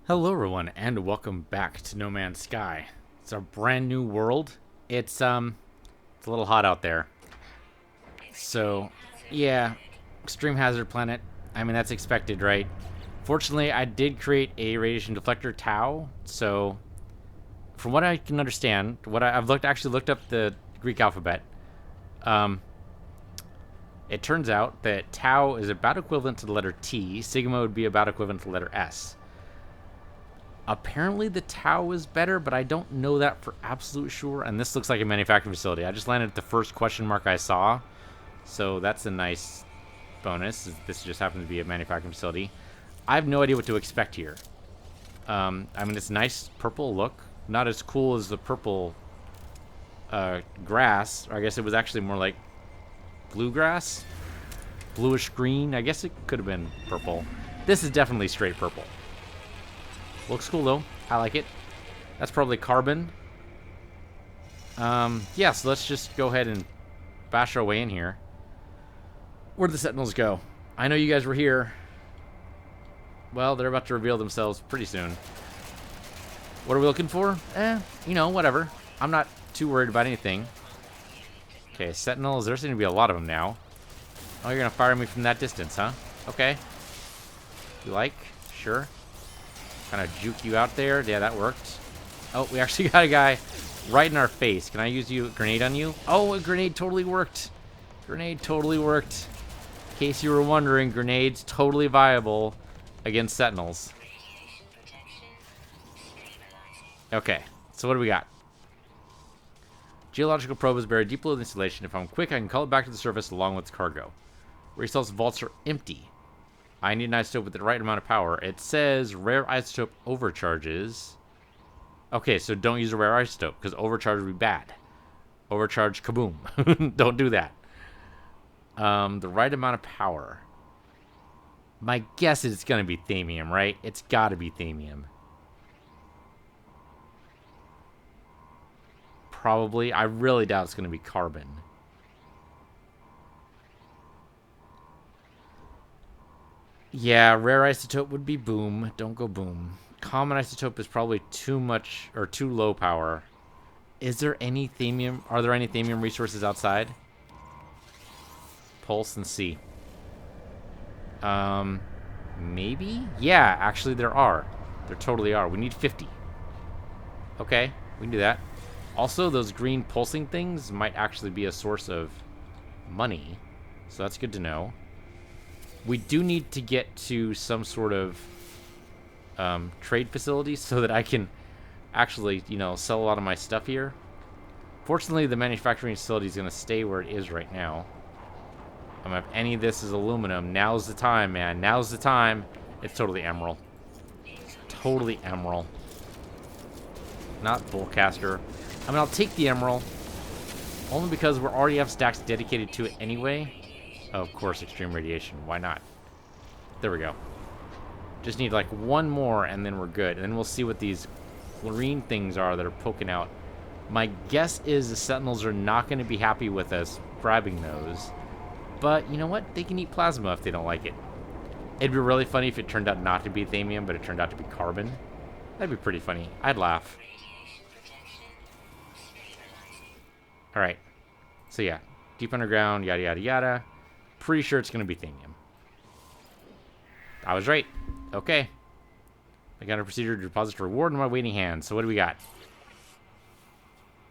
Hello everyone and welcome back to No Man's Sky. It's a brand new world. It's a little hot out there. So, yeah, extreme hazard planet. I mean that's expected, right? Fortunately, I did create a radiation deflector Tau. So, from what I can understand, I've actually looked up the Greek alphabet. Um it turns out that Tau is about equivalent to the letter T. Sigma would be about equivalent to the letter S. Apparently the Tau is better, but I don't know that for absolute sure. And this looks like a manufacturing facility. I just landed at the first question mark I saw. So that's a nice bonus. This just happens to be a manufacturing facility. I have no idea what to expect here. I mean, it's nice purple look. Not as cool as the purple grass. Or I guess it was actually more like bluegrass. Bluish green. I guess it could have been purple. This is definitely straight purple. Looks cool, though. I like it. That's probably carbon. Yeah, so let's just go ahead and bash our way in here. Where'd the Sentinels go? I know you guys were here. Well, they're about to reveal themselves pretty soon. What are we looking for? Whatever. I'm not too worried about anything. Okay, Sentinels. There seem to be a lot of them now. Oh, you're going to fire me from that distance, huh? Okay. You like? Sure. Kind of juke you out there. Yeah, that worked. Oh, we actually got a guy right in our face. Can I use a grenade on you? Oh, a grenade totally worked. Grenade totally worked. In case you were wondering, grenades totally viable against Sentinels. Okay, so what do we got? Geological probe is buried deep below the installation. If I'm quick, I can call it back to the surface along with its cargo. Resource vaults are empty. I need an isotope with the right amount of power. It says rare isotope overcharges. Okay, so don't use a rare isotope, because overcharge would be bad. Overcharge, kaboom. Don't do that. The right amount of power. My guess is it's going to be thamium, right? It's got to be thamium. Probably. I really doubt it's going to be carbon. Yeah, rare isotope would be boom. Don't go boom. Common isotope is probably too much or too low power. Is there any thamium? Are there any thamium resources outside? Pulse and see. Maybe? Yeah, actually there are. There totally are. We need 50. Okay, we can do that. Also, those green pulsing things might actually be a source of money. So that's good to know. We do need to get to some sort of trade facility so that I can actually, sell a lot of my stuff here. Fortunately, the manufacturing facility is going to stay where it is right now. If any of this is aluminum, now's the time, man. Now's the time. It's totally emerald. It's totally emerald. Not bullcaster. I mean, I'll take the emerald. Only because we already have stacks dedicated to it anyway. Of course, extreme radiation. Why not? There we go. Just need like one more and then we're good. And then we'll see what these green things are that are poking out. My guess is the Sentinels are not going to be happy with us grabbing those. But you know what? They can eat plasma if they don't like it. It'd be really funny if it turned out not to be thamium, but it turned out to be carbon. That'd be pretty funny. I'd laugh. Alright. So yeah. Deep underground, yada yada yada. Pretty sure it's going to be thamium. I was right. Okay. I got a procedure to deposit reward in my waiting hand. So what do we got?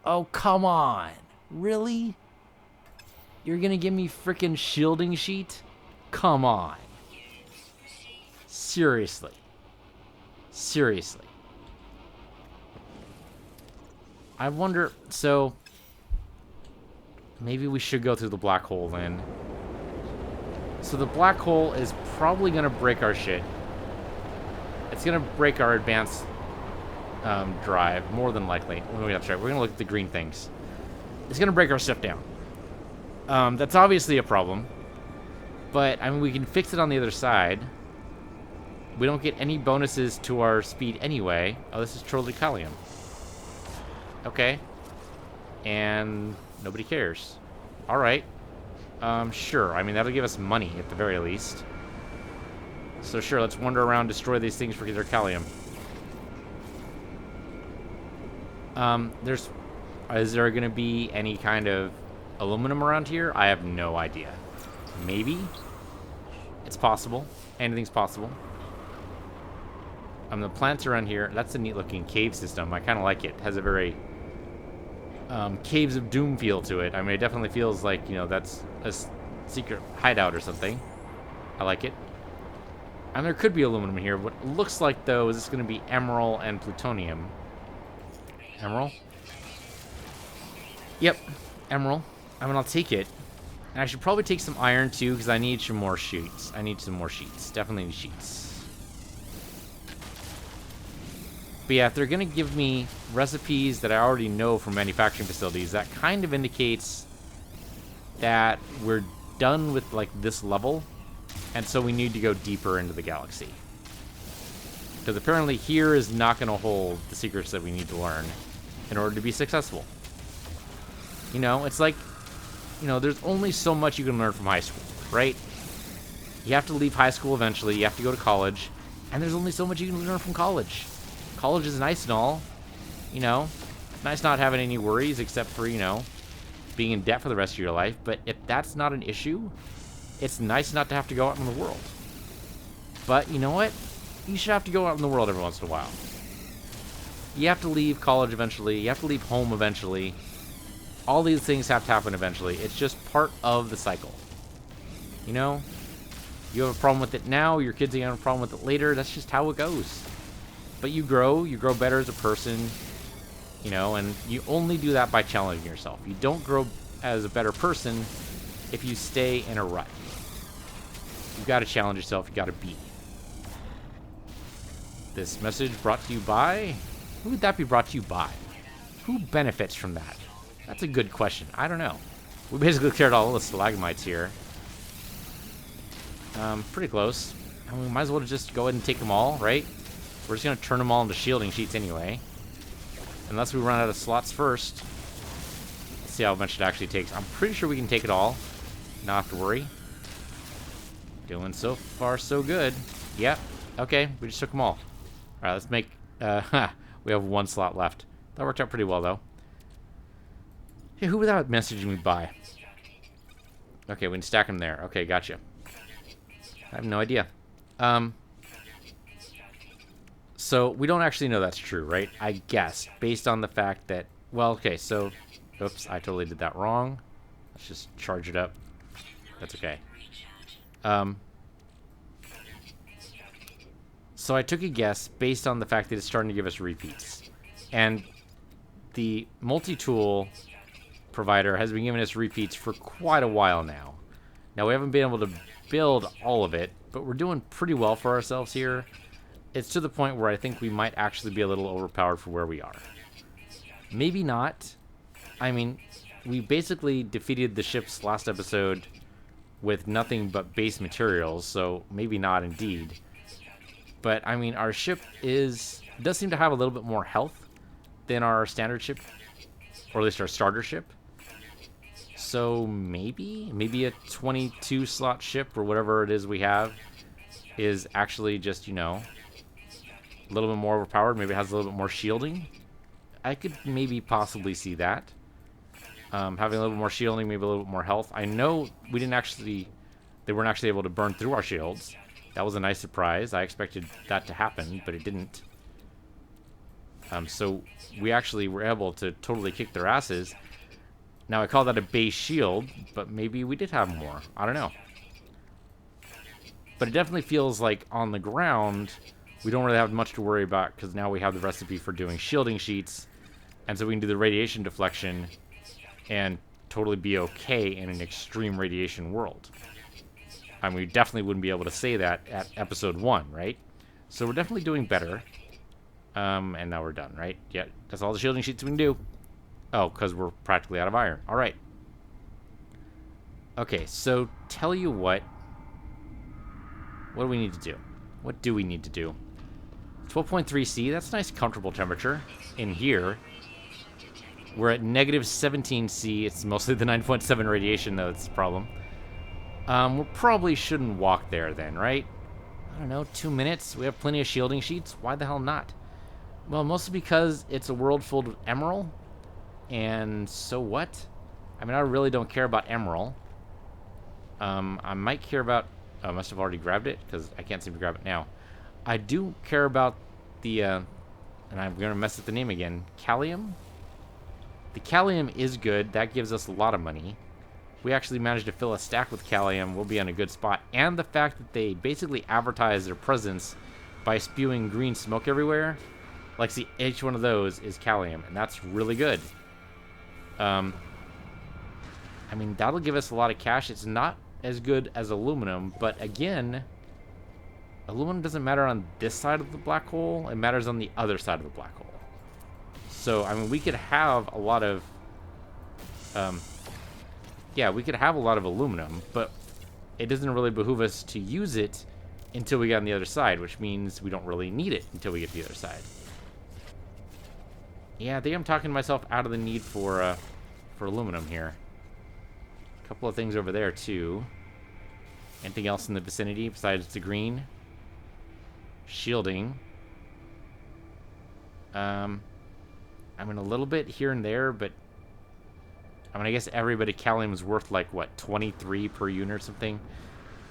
Oh, come on. Really? You're going to give me freaking shielding sheet? Come on. Seriously. Seriously. I wonder... So... Maybe we should go through the black hole then. So the black hole is probably going to break our shit. It's going to break our advanced drive, more than likely. Oh, that's right. We're going to look at the green things. It's going to break our stuff down. That's obviously a problem. But, I mean, we can fix it on the other side. We don't get any bonuses to our speed anyway. Oh, this is trollicalium. Okay. And nobody cares. Alright. Sure. I mean, that'll give us money at the very least. So sure, let's wander around, destroy these things for their calcium. There's... Is there going to be any kind of aluminum around here? I have no idea. Maybe? It's possible. Anything's possible. The plants around here, that's a neat looking cave system. I kind of like it. It has a very Caves of Doom feel to it. I mean, it definitely feels like, you know, that's a secret hideout or something. I like it. And there could be aluminum here. What it looks like, though, is it's going to be emerald and plutonium. Emerald? Yep, emerald. I mean, I'll take it. And I should probably take some iron, too, because I need some more sheets. I need some more sheets. Definitely need sheets. But yeah, if they're going to give me recipes that I already know from manufacturing facilities, that kind of indicates that we're done with, like, this level. And so we need to go deeper into the galaxy. Because apparently here is not going to hold the secrets that we need to learn in order to be successful. You know, it's like, you know, there's only so much you can learn from high school, right? You have to leave high school eventually. You have to go to college. And there's only so much you can learn from college. College is nice and all. You know, it's nice not having any worries except for, you know, being in debt for the rest of your life. But if that's not an issue, it's nice not to have to go out in the world. But you know what? You should have to go out in the world every once in a while. You have to leave college eventually. You have to leave home eventually. All these things have to happen eventually. It's just part of the cycle. You know? You have a problem with it now, your kids are going to have a problem with it later. That's just how it goes. But you grow better as a person, you know, and you only do that by challenging yourself. You don't grow as a better person if you stay in a rut. You've got to challenge yourself, you've got to be. This message brought to you by? Who would that be brought to you by? Who benefits from that? That's a good question. I don't know. We basically cleared all the stalagmites here. Pretty close. I mean, we might as well just go ahead and take them all, right? We're just going to turn them all into shielding sheets anyway. Unless we run out of slots first. Let's see how much it actually takes. I'm pretty sure we can take it all. Not have to worry. Doing so far so good. Yep. Okay, we just took them all. Alright, let's make... we have one slot left. That worked out pretty well, though. Hey, who was that messaging me by? Okay, we can stack them there. Okay, gotcha. I have no idea. So, we don't actually know that's true, right? I guess, based on the fact that... Well, okay, so... Oops, I totally did that wrong. Let's just charge it up. That's okay. So I took a guess based on the fact that it's starting to give us repeats. And the multi-tool provider has been giving us repeats for quite a while now. Now, we haven't been able to build all of it, but we're doing pretty well for ourselves here. It's to the point where I think we might actually be a little overpowered for where we are. Maybe not. I mean, we basically defeated the ships last episode with nothing but base materials, so maybe not indeed. But, I mean, our ship does seem to have a little bit more health than our standard ship, or at least our starter ship. So maybe a 22-slot ship, or whatever it is we have, is actually just, you know, a little bit more overpowered. Maybe it has a little bit more shielding. I could maybe possibly see that. Having a little bit more shielding, maybe a little bit more health. I know they weren't actually able to burn through our shields. That was a nice surprise. I expected that to happen, but it didn't. So we actually were able to totally kick their asses. Now, I call that a base shield, but maybe we did have more. I don't know. But it definitely feels like on the ground, we don't really have much to worry about because now we have the recipe for doing shielding sheets. And so we can do the radiation deflection and totally be okay in an extreme radiation world. I mean, we definitely wouldn't be able to say that at episode 1, right? So we're definitely doing better. And now we're done, right? Yeah, that's all the shielding sheets we can do. Oh, because we're practically out of iron. All right. Okay, so tell you what. What do we need to do? What do we need to do? 12.3 C, that's a nice comfortable temperature in here. We're at negative 17 C. It's mostly the 9.7 radiation, though, that's the problem. We probably shouldn't walk there then, right? I don't know, 2 minutes. We have plenty of shielding sheets. Why the hell not? Well, mostly because it's a world full of emerald. And so what? I mean, I really don't care about emerald. I might care about... Oh, I must have already grabbed it because I can't seem to grab it now. I do care about the... and I'm going to mess up the name again. Callium? The callium is good. That gives us a lot of money. If we actually manage to fill a stack with callium, we'll be on a good spot. And the fact that they basically advertise their presence by spewing green smoke everywhere. Like, see, each one of those is callium, and that's really good. I mean, that'll give us a lot of cash. It's not as good as aluminum, but again, aluminum doesn't matter on this side of the black hole. It matters on the other side of the black hole. So, I mean, we could have a lot of... yeah, we could have a lot of aluminum, but it doesn't really behoove us to use it until we get on the other side, which means we don't really need it until we get to the other side. Yeah, I think I'm talking myself out of the need for aluminum here. A couple of things over there, too. Anything else in the vicinity besides the green? Shielding. I mean, a little bit here and there, but... I mean, I guess everybody callium is worth, like, what, 23 per unit or something?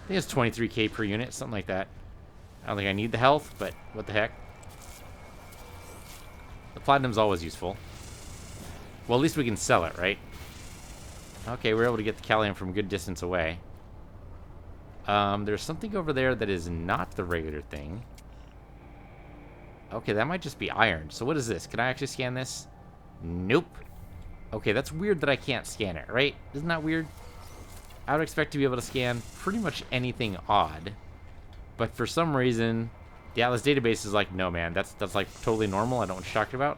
I think it's 23k per unit, something like that. I don't think I need the health, but what the heck. The platinum's always useful. Well, at least we can sell it, right? Okay, we're able to get the callium from a good distance away. There's something over there that is not the regular thing. Okay, that might just be iron. So what is this? Can I actually scan this? Nope. Okay, that's weird that I can't scan it, right? Isn't that weird? I would expect to be able to scan pretty much anything odd. But for some reason, the Atlas database is like, no, man, that's like totally normal. I don't know what you're talking about.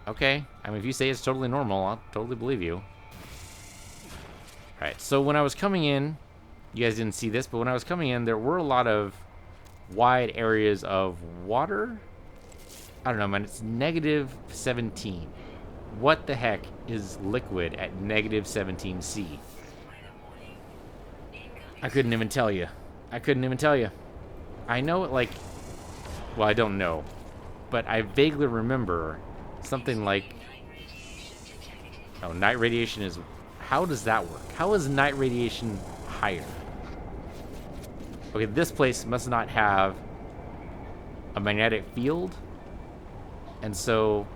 Okay, I mean, if you say it's totally normal, I'll totally believe you. Alright, so when I was coming in, you guys didn't see this, but when I was coming in, there were a lot of wide areas of water. I don't know, man, it's negative 17. What the heck is liquid at negative 17 C? I couldn't even tell you. I couldn't even tell you. I know it like... Well, I don't know. But I vaguely remember something like... Oh, night radiation is... How does that work? How is night radiation higher? Okay, this place must not have a magnetic field. And so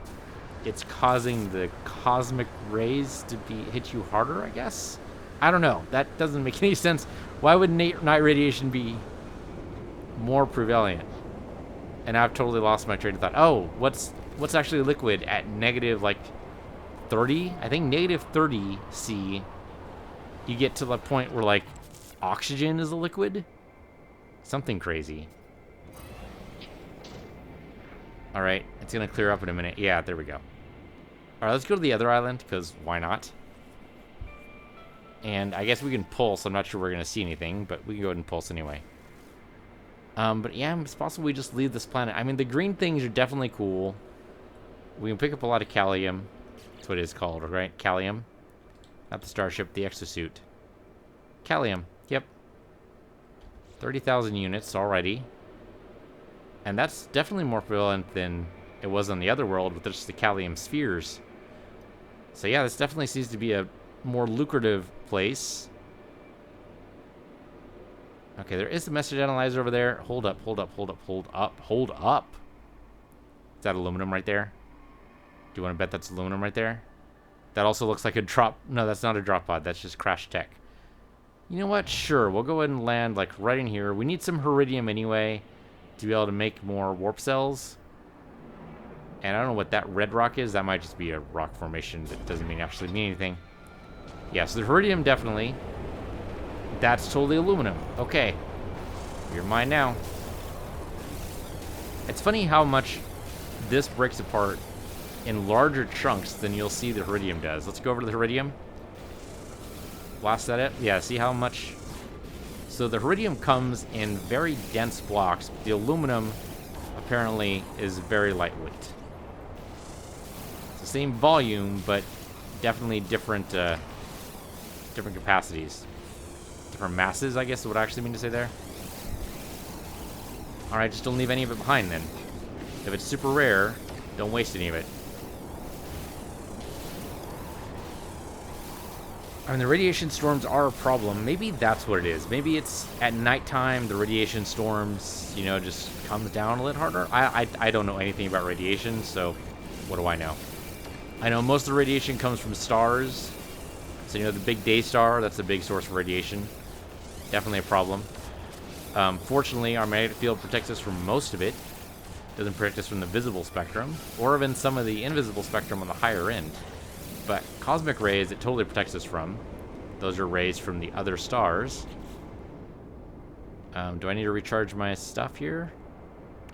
it's causing the cosmic rays to hit you harder, I guess? I don't know. That doesn't make any sense. Why would night radiation be more prevalent? And I've totally lost my train of thought. Oh, what's actually liquid at negative, like, 30? I think negative 30 C, you get to the point where, like, oxygen is a liquid? Something crazy. Alright, it's going to clear up in a minute. Yeah, there we go. Alright, let's go to the other island, because why not? And I guess we can pulse. I'm not sure we're going to see anything, but we can go ahead and pulse anyway. But yeah, it's possible we just leave this planet. I mean, the green things are definitely cool. We can pick up a lot of callium. That's what it is called, right? Callium. Not the starship, the exosuit. Callium, yep. 30,000 units already. And that's definitely more prevalent than it was on the other world with just the callium spheres. So yeah, this definitely seems to be a more lucrative place. Okay, there is a message analyzer over there. Hold up, hold up, hold up, hold up, hold up. Is that aluminum right there? Do you want to bet that's aluminum right there? That also looks like a drop. No, that's not a drop pod. That's just crash tech. You know what? Sure, we'll go ahead and land like right in here. We need some iridium anyway to be able to make more warp cells. And I don't know what that red rock is. That might just be a rock formation that doesn't actually mean anything. Yeah, so the iridium definitely. That's totally aluminum. Okay. You're mine now. It's funny how much this breaks apart in larger chunks than you'll see the iridium does. Let's go over to the iridium. Blast that up. Yeah, see how much... So the iridium comes in very dense blocks. The aluminum apparently is very lightweight. It's the same volume, but definitely different different capacities. Different masses, I guess is what I actually mean to say there. Alright, just don't leave any of it behind then. If it's super rare, don't waste any of it. I mean, the radiation storms are a problem. Maybe that's what it is. Maybe it's at nighttime, the radiation storms, you know, just comes down a little harder. I don't know anything about radiation, so what do I know? I know most of the radiation comes from stars. So, you know, the big day star, that's a big source of radiation. Definitely a problem. Fortunately, our magnetic field protects us from most of it. Doesn't protect us from the visible spectrum, or even some of the invisible spectrum on the higher end. But cosmic rays, it totally protects us from. Those are rays from the other stars. Do I need to recharge my stuff here?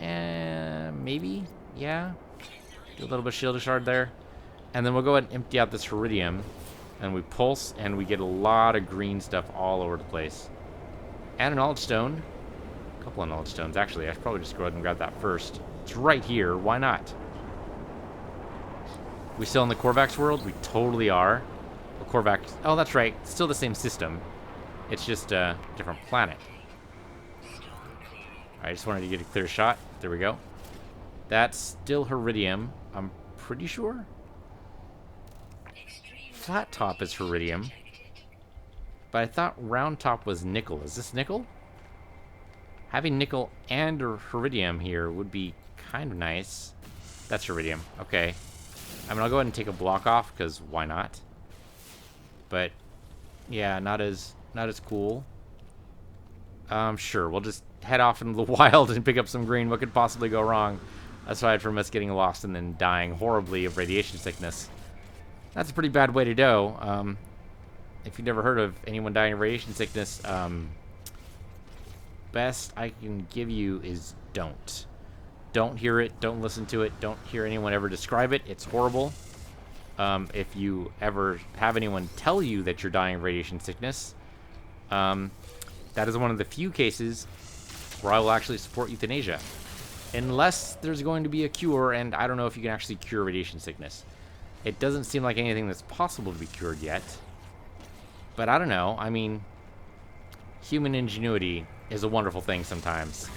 Maybe. Yeah. Do a little bit of shield shard there. And then we'll go ahead and empty out this iridium. And we pulse, and we get a lot of green stuff all over the place. And a knowledge stone. A couple of knowledge stones, actually. I should probably just go ahead and grab that first. It's right here. Why not? We still in the Korvax world? We totally are. The Korvax... Oh, that's right. It's still the same system. It's just a different planet. I just wanted to get a clear shot. There we go. That's still Iridium, I'm pretty sure. Flat top is Iridium. But I thought round top was nickel. Is this nickel? Having nickel and Iridium here would be kind of nice. That's Iridium. Okay. I mean, I'll go ahead and take a block off, because why not? But, yeah, not as cool. Sure, we'll just head off into the wild and pick up some green. What could possibly go wrong? Aside from us getting lost and then dying horribly of radiation sickness. That's a pretty bad way to go. If you've never heard of anyone dying of radiation sickness, best I can give you is don't. Don't hear it. Don't listen to it. Don't hear anyone ever describe it. It's horrible. If you ever have anyone tell you that you're dying of radiation sickness, that is one of the few cases where I will actually support euthanasia. Unless there's going to be a cure, and I don't know if you can actually cure radiation sickness. It doesn't seem like anything that's possible to be cured yet. But I don't know. I mean, human ingenuity is a wonderful thing sometimes.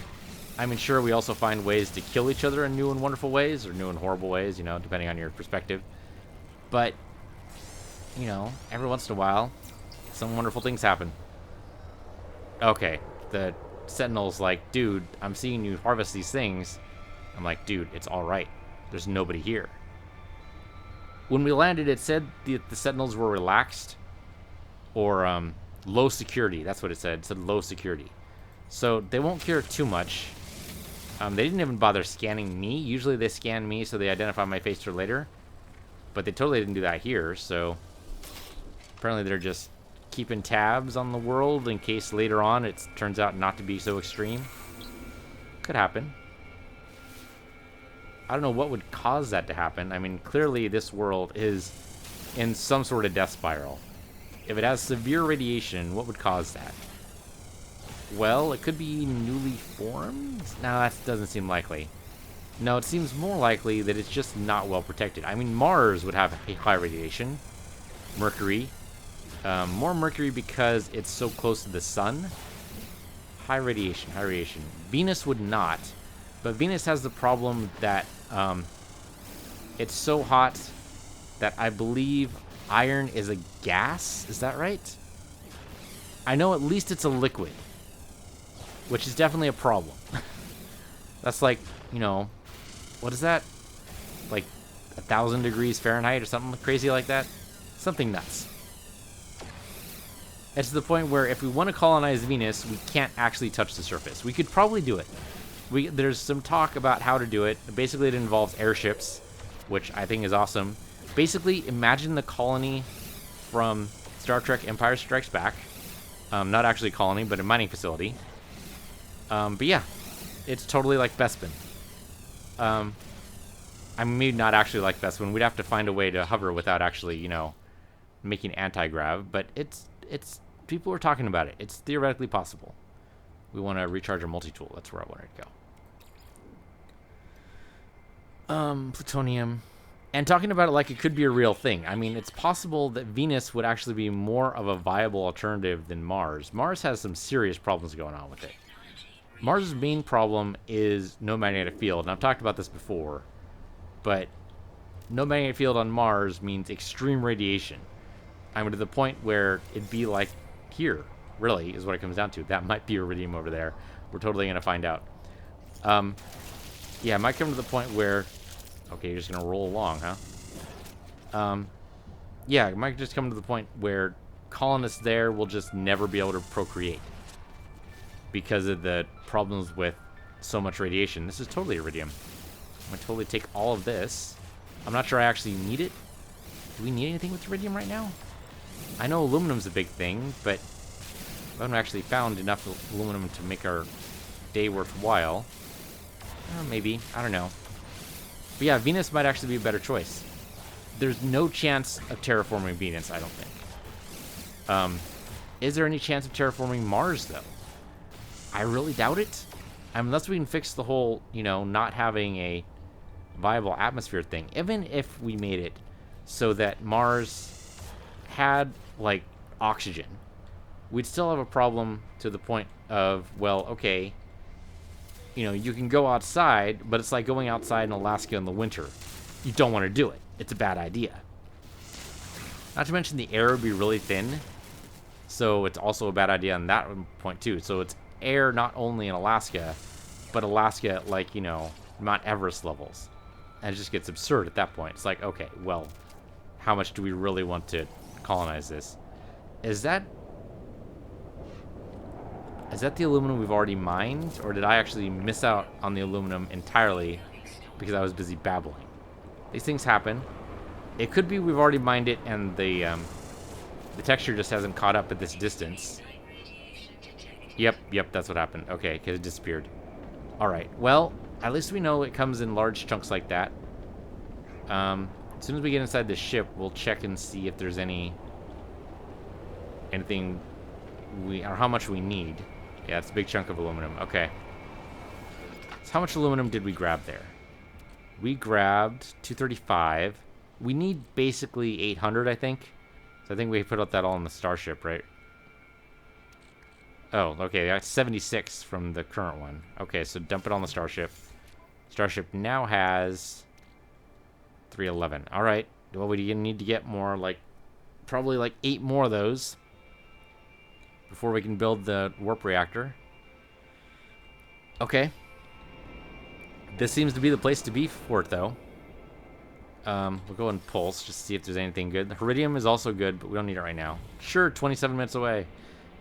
I mean, sure, we also find ways to kill each other in new and wonderful ways, or new and horrible ways, you know, depending on your perspective. But, you know, every once in a while, some wonderful things happen. Okay, the Sentinel's like, dude, I'm seeing you harvest these things. I'm like, dude, it's alright. There's nobody here. When we landed, it said the Sentinels were relaxed, or low security. That's what it said. It said low security. So they won't care too much. They didn't even bother scanning me. Usually they scan me so they identify my face for later. But they totally didn't do that here, so... Apparently they're just keeping tabs on the world in case later on it turns out not to be so extreme. Could happen. I don't know what would cause that to happen. I mean, clearly this world is in some sort of death spiral. If it has severe radiation, what would cause that? Well, it could be newly formed? No, that doesn't seem likely. No, it seems more likely that it's just not well protected. I mean, Mars would have a high radiation. Mercury. More Mercury because it's so close to the sun. High radiation, high radiation. Venus would not. But Venus has the problem that it's so hot that I believe iron is a gas. Is that right? I know at least it's a liquid. Which is definitely a problem. That's like, you know, what is that? Like 1,000 degrees Fahrenheit or something crazy like that? Something nuts. It's to the point where if we want to colonize Venus, we can't actually touch the surface. We could probably do it. There's some talk about how to do it. Basically, it involves airships, which I think is awesome. Basically, imagine the colony from Star Trek Empire Strikes Back. Not actually a colony, but a mining facility. But yeah, it's totally like Bespin. I mean, maybe not actually like Bespin. We'd have to find a way to hover without actually, you know, making anti-grav. But it's people are talking about it. It's theoretically possible. We want to recharge our multi-tool. That's where I wanted to go. Plutonium. And talking about it like it could be a real thing. I mean, it's possible that Venus would actually be more of a viable alternative than Mars. Mars has some serious problems going on with it. Mars' main problem is no magnetic field. And I've talked about this before, but no magnetic field on Mars means extreme radiation. I'm to the point where it'd be like here, really, is what it comes down to. That might be iridium over there. We're totally going to find out. Yeah, it might come to the point where... Okay, you're just going to roll along, huh? Yeah, it might just come to the point where colonists there will just never be able to procreate because of the problems with so much radiation. This is totally iridium. I'm going to totally take all of this. I'm not sure I actually need it. Do we need anything with iridium right now? I know aluminum's a big thing, but we haven't actually found enough aluminum to make our day worthwhile. Maybe. I don't know. But yeah, Venus might actually be a better choice. There's no chance of terraforming Venus, I don't think. Is there any chance of terraforming Mars, though? I really doubt it. Unless we can fix the whole, not having a viable atmosphere thing. Even if we made it so that Mars had, like, oxygen, we'd still have a problem to the point of, well, okay, you can go outside, but it's like going outside in Alaska in the winter. You don't want to do it. It's a bad idea. Not to mention the air would be really thin, so it's also a bad idea on that point, too. So it's air not only in Alaska, but Alaska at, like, Mount Everest levels. And it just gets absurd at that point. It's like, okay, well, how much do we really want to colonize this? Is that the aluminum we've already mined? Or did I actually miss out on the aluminum entirely because I was busy babbling? These things happen. It could be we've already mined it and the texture just hasn't caught up at this distance. Yep, that's what happened. Okay, because it disappeared. Alright, well, at least we know it comes in large chunks like that. As soon as we get inside the ship, we'll check and see if there's anything or how much we need. Yeah, it's a big chunk of aluminum. Okay. So how much aluminum did we grab there? We grabbed 235. We need basically 800, I think. So I think we put out that all in the Starship, right? Oh, okay. That's 76 from the current one. Okay, so dump it on the Starship. Starship now has 311. All right. Well, we need to get more, probably 8 more of those before we can build the warp reactor. Okay. This seems to be the place to be for it, though. We'll go and pulse just to see if there's anything good. The Iridium is also good, but we don't need it right now. Sure, 27 minutes away.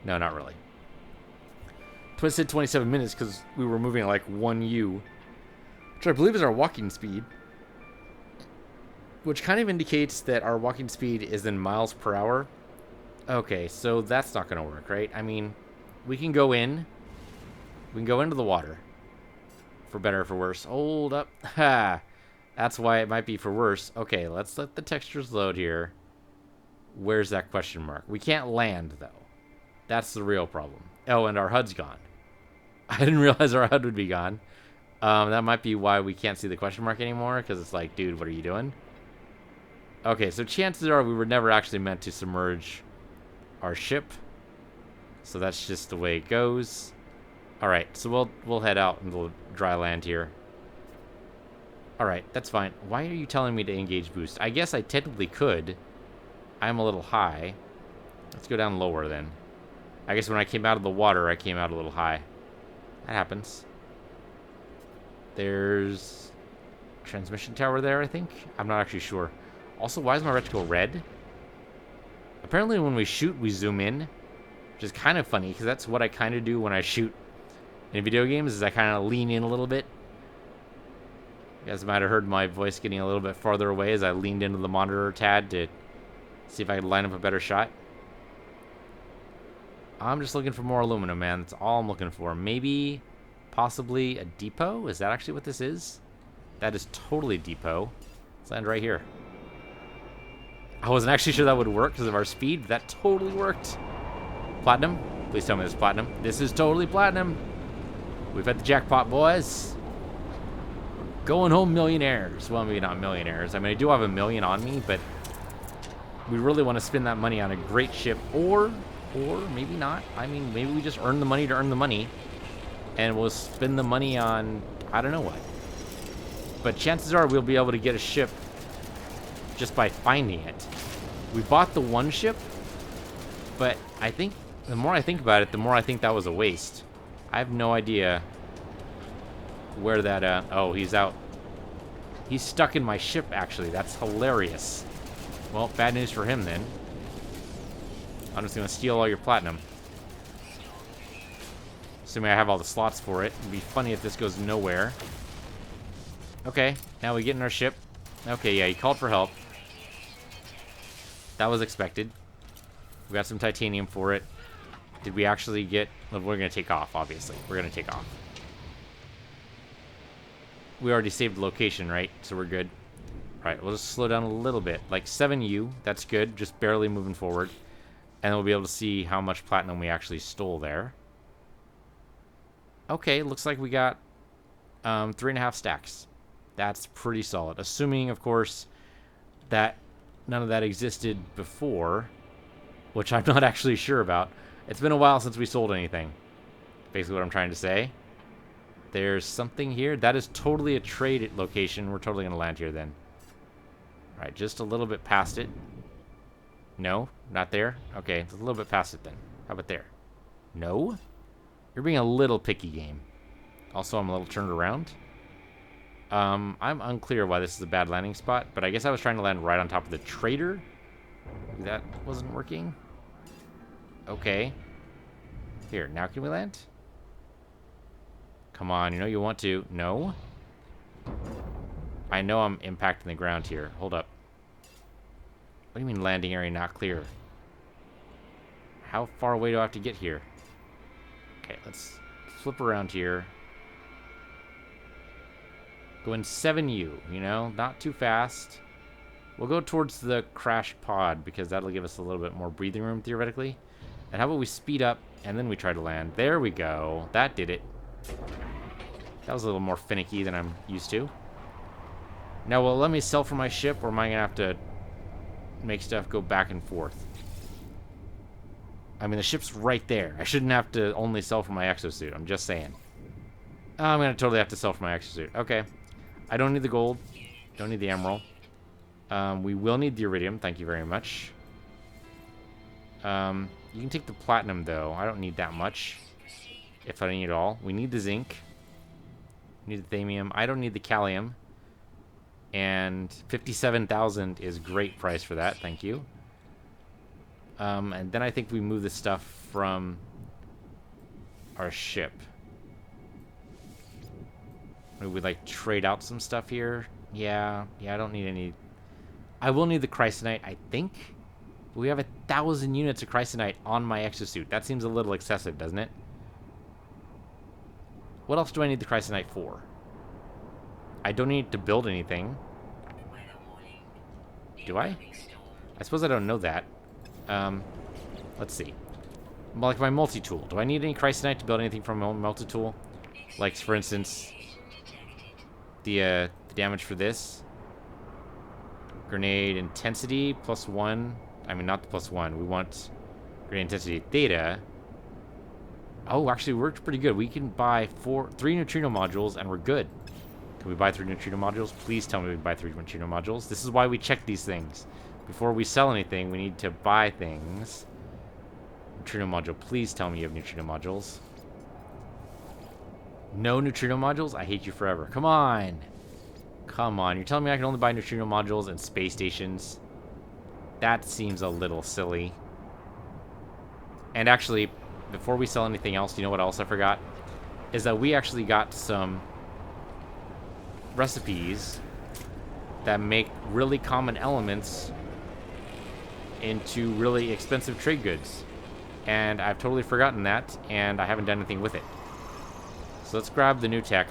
No, not really. Twisted 27 minutes because we were moving at 1 U, which I believe is our walking speed. Which kind of indicates that our walking speed is in miles per hour. Okay, so that's not going to work, right? I mean, we can go in. We can go into the water. For better or for worse. Hold up. Ha! That's why it might be for worse. Okay, let's let the textures load here. Where's that question mark? We can't land, though. That's the real problem. Oh, and our HUD's gone. I didn't realize our HUD would be gone. That might be why we can't see the question mark anymore, because it's like, dude, what are you doing? Okay, so chances are we were never actually meant to submerge our ship. So that's just the way it goes. Alright, so we'll head out into dry land here. Alright, that's fine. Why are you telling me to engage boost? I guess I technically could. I'm a little high. Let's go down lower then. I guess when I came out of the water, I came out a little high. That happens. There's a transmission tower there, I think. I'm not actually sure. Also, why is my reticle red? Apparently when we shoot, we zoom in. Which is kind of funny, because that's what I kind of do when I shoot in video games, is I kind of lean in a little bit. You guys might have heard my voice getting a little bit farther away as I leaned into the monitor a tad to see if I could line up a better shot. I'm just looking for more aluminum, man. That's all I'm looking for. Maybe, possibly a depot? Is that actually what this is? That is totally a depot. Let's land right here. I wasn't actually sure that would work because of our speed, but that totally worked. Platinum? Please tell me this is platinum. This is totally platinum. We've had the jackpot, boys. Going home millionaires. Well, maybe not millionaires. I mean, I do have $1 million on me, but we really want to spend that money on a great ship, or maybe not. I mean, maybe we just earn the money to earn the money. and we'll spend the money on I don't know what. But chances are we'll be able to get a ship just by finding it. We bought the one ship, but I think the more I think about it, the more I think that was a waste. I have no idea where that, oh, he's out. He's stuck in my ship, actually. That's hilarious. Well, bad news for him, then. I'm just going to steal all your platinum. Assuming I have all the slots for it. It'd be funny if this goes nowhere. Okay, now we get in our ship. Okay, yeah, he called for help. That was expected. We got some titanium for it. Did we actually get... Well, we're going to take off, obviously. We're going to take off. We already saved the location, right? So we're good. Alright, we'll just slow down a little bit. Like 7U, that's good. Just barely moving forward. And we'll be able to see how much platinum we actually stole there. Okay, looks like we got 3.5 stacks. That's pretty solid. Assuming, of course, that none of that existed before, which I'm not actually sure about. It's been a while since we sold anything. Basically what I'm trying to say. There's something here. That is totally a trade location. We're totally going to land here then. Alright, just a little bit past it. No, not there. Okay, it's a little bit past it then. How about there? No? You're being a little picky, game. Also, I'm a little turned around. I'm unclear why this is a bad landing spot, but I guess I was trying to land right on top of the trader. That wasn't working. Okay. Here, now can we land? Come on, you know you want to. No? I know I'm impacting the ground here. Hold up. What do you mean landing area not clear? How far away do I have to get here? Okay, let's flip around here. Go in 7U, you know? Not too fast. We'll go towards the crashed pod because that'll give us a little bit more breathing room, theoretically. And how about we speed up and then we try to land? There we go. That did it. That was a little more finicky than I'm used to. Now, will it let me sell for my ship, or am I going to have to make stuff go back and forth? I mean, the ship's right there. I shouldn't have to only sell for my exosuit. I'm just saying. I'm going to totally have to sell for my exosuit. Okay. I don't need the gold. Don't need the emerald. We will need the iridium. Thank you very much. You can take the platinum, though. I don't need that much. If I need it all. We need the zinc. Need the thamium. I don't need the calcium. And 57,000 is great price for that. Thank you. And then I think we move the stuff from our ship. Maybe we like trade out some stuff here. Yeah, I don't need any. I will need the chrysonite, I think. We have 1,000 units of chrysonite on my exosuit. That seems a little excessive, doesn't it? What else do I need the chrysonite for? I don't need to build anything. Do I? I suppose I don't know that. Let's see. Like my multi-tool. Do I need any chrysonite to build anything from my multi-tool? Like, for instance, the damage for this. Grenade intensity, +1. I mean, not the +1. We want grenade intensity theta. Oh, actually, it worked pretty good. We can buy 3 neutrino modules, and we're good. Can we buy 3 neutrino modules? Please tell me we can buy 3 neutrino modules. This is why we check these things. Before we sell anything, we need to buy things. Neutrino module. Please tell me you have neutrino modules. No neutrino modules? I hate you forever. Come on. Come on. You're telling me I can only buy neutrino modules in space stations? That seems a little silly. And actually, before we sell anything else, you know what else I forgot? Is that we actually got some recipes that make really common elements into really expensive trade goods. And I've totally forgotten that, and I haven't done anything with it. So let's grab the new tech.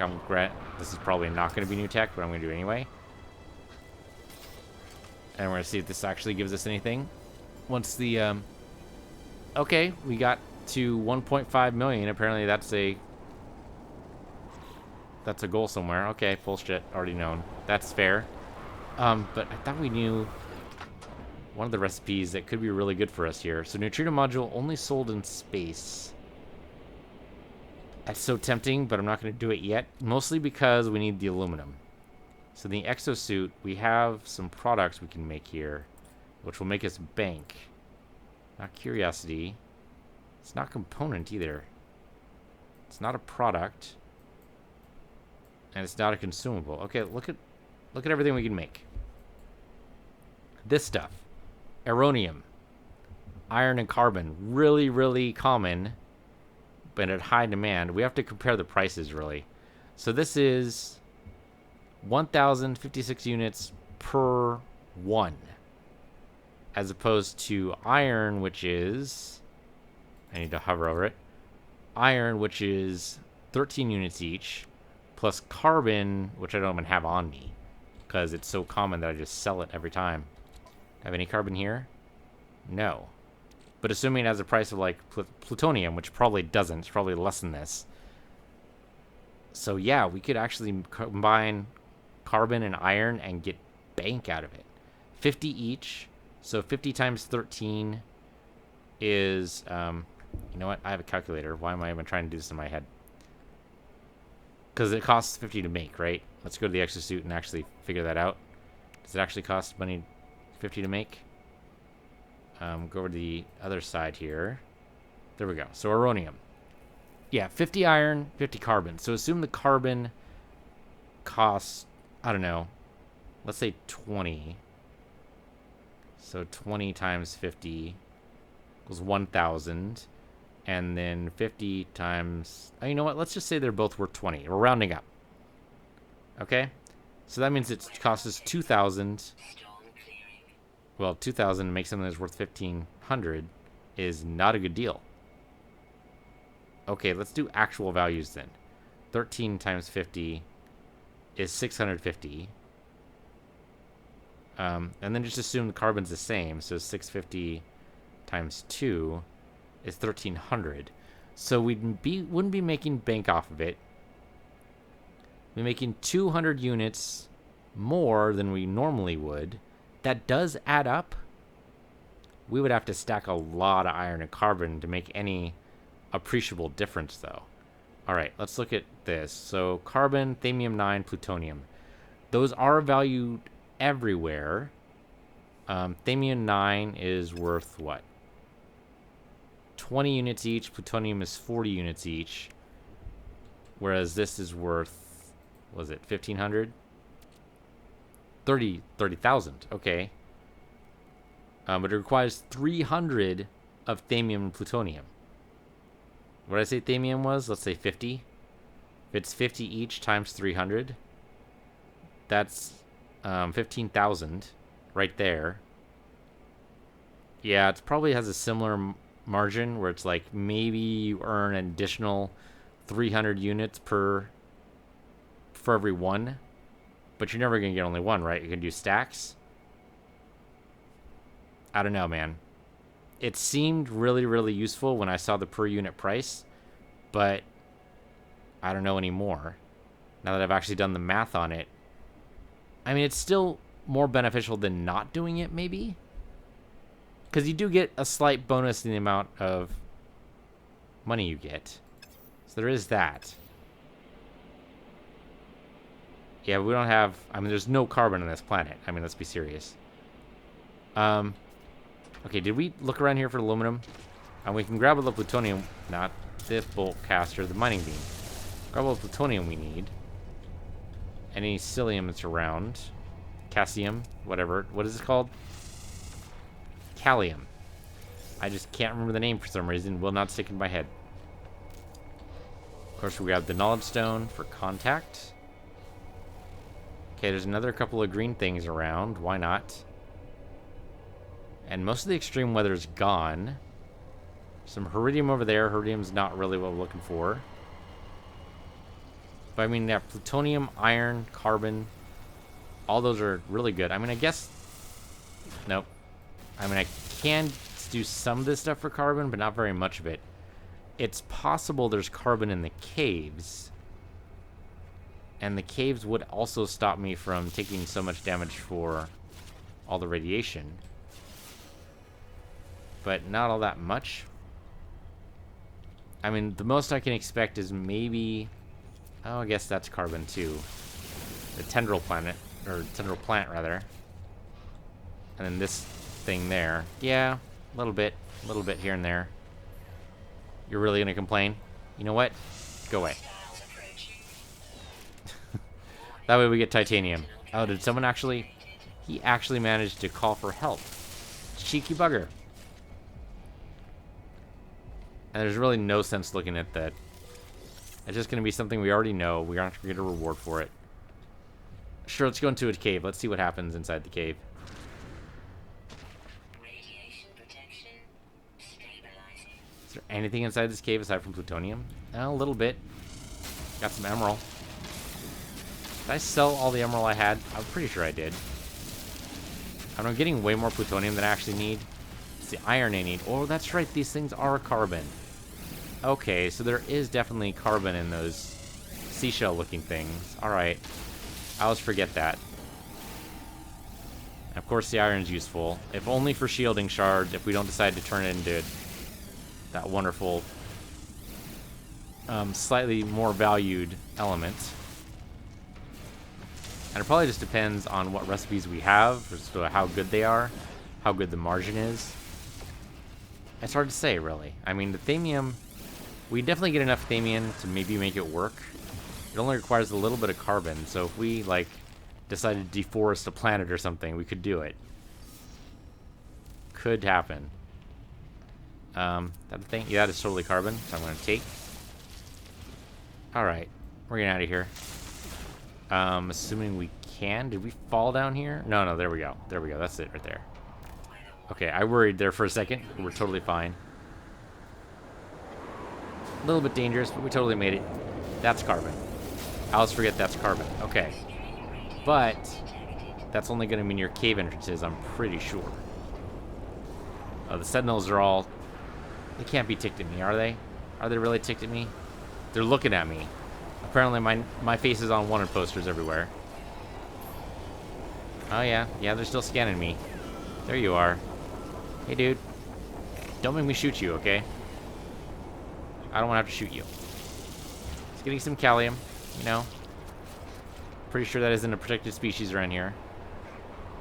This is probably not going to be new tech, but I'm going to do it anyway. And we're going to see if this actually gives us anything. Once the, okay, we got to 1.5 million. Apparently that's a goal somewhere. Okay, bullshit. Already known. That's fair. But I thought we knew one of the recipes that could be really good for us here. So neutrino module only sold in space. That's so tempting, but I'm not going to do it yet. Mostly because we need the aluminum. So the exosuit, we have some products we can make here, which will make us bank. Not curiosity. It's not component either. It's not a product. And it's not a consumable. Okay, look at everything we can make. This stuff. Aeronium. Iron and carbon. Really, really common, but at high demand. We have to compare the prices, really. So this is 1,056 units per one, as opposed to iron, which is, I need to hover over it, iron, which is 13 units each, plus carbon, which I don't even have on me, because it's so common that I just sell it every time. Have any carbon here? No. But assuming it has a price of like plutonium, which probably doesn't, it's probably less than this. So yeah, we could actually combine carbon and iron and get bank out of it. 50 each. So 50 times 13 is, you know what? I have a calculator. Why am I even trying to do this in my head? Because it costs 50 to make, right? Let's go to the exosuit and actually figure that out. Does it actually cost money 50 to make? Go over to the other side here. There we go. So auronium. Yeah, 50 iron, 50 carbon. So assume the carbon costs, I don't know, let's say 20. So 20 times 50 equals 1,000. And then 50 times, oh, you know what? Let's just say they're both worth 20. We're rounding up. Okay? So that means it costs us 2,000. Well, 2,000 to make something that's worth 1,500 is not a good deal. Okay, let's do actual values then. 13 times 50 is 650. And then just assume the carbon's the same. So 650 times 2 is 1,300. So wouldn't be making bank off of it. We're making 200 units more than we normally would. That does add up. We would have to stack a lot of iron and carbon to make any appreciable difference, though. All right, let's look at this. So carbon, thamium-9, plutonium. Those are valued everywhere. Thamium-9 is worth what? 20 units each. Plutonium is 40 units each. Whereas this is worth, was it 1,500? 30,000. Okay. But it requires 300 of thamium and plutonium. What did I say thamium was? Let's say 50. If it's 50 each times 300, that's 15,000 right there. Yeah, it probably has a similar margin where it's like maybe you earn an additional 300 units for every one. But you're never going to get only one, right? You can do stacks. I don't know, man. It seemed really, really useful when I saw the per unit price. But I don't know anymore. Now that I've actually done the math on it. I mean, it's still more beneficial than not doing it, maybe. Because you do get a slight bonus in the amount of money you get. So there is that. Yeah, we don't have... I mean, there's no carbon on this planet. I mean, let's be serious. Okay, did we look around here for aluminum? And we can grab all the plutonium. Not the bolt caster, the mining beam. Grab all the plutonium we need. Any psyllium that's around. Cassium, whatever. What is this called? Callium. I just can't remember the name for some reason. Will not stick in my head. Of course, we grab the knowledge stone for contact. Okay, there's another couple of green things around. Why not? And most of the extreme weather is gone. Some iridium over there. Iridium's not really what we're looking for. But I mean, that plutonium, iron, carbon, all those are really good. I mean, I guess... Nope. I mean, I can do some of this stuff for carbon, but not very much of it. It's possible there's carbon in the caves. And the caves would also stop me from taking so much damage for all the radiation. But not all that much. I mean, the most I can expect is maybe... Oh, I guess that's carbon, too. The tendril planet, or tendril plant, rather. And then this thing there. Yeah, a little bit here and there. You're really gonna complain? You know what? Go away. That way we get titanium. Oh, did someone actually... He actually managed to call for help. Cheeky bugger. And there's really no sense looking at that. It's just going to be something we already know. We aren't going to get a reward for it. Sure, let's go into a cave. Let's see what happens inside the cave. Radiation protection stabilizing. Is there anything inside this cave aside from plutonium? A little bit. Got some emerald. Did I sell all the emerald I had? I'm pretty sure I did. I'm getting way more plutonium than I actually need. It's the iron I need. Oh, that's right. These things are carbon. Okay, so there is definitely carbon in those seashell-looking things. Alright. I always forget that. And of course, the iron's useful. If only for shielding shards, if we don't decide to turn it into that wonderful, slightly more valued element. And it probably just depends on what recipes we have, as to how good they are, how good the margin is. It's hard to say, really. I mean, the thamium, we definitely get enough thamium to maybe make it work. It only requires a little bit of carbon, so if we, like, decided to deforest a planet or something, we could do it. Could happen. That thing? Yeah, that is totally carbon, so I'm going to take. Alright, we're getting out of here. Assuming we can. Did we fall down here? No, there we go. There we go. That's it right there. Okay, I worried there for a second. We're totally fine. A little bit dangerous, but we totally made it. That's carbon. I always forget that's carbon. Okay. But that's only going to mean your cave entrances, I'm pretty sure. The sentinels are all... They can't be ticked at me, are they? Are they really ticked at me? They're looking at me. Apparently my face is on wanted posters everywhere. Oh yeah, they're still scanning me. There you are. Hey dude. Don't make me shoot you, okay? I don't want to have to shoot you. Just getting some calcium, you know. Pretty sure that isn't a protected species around here.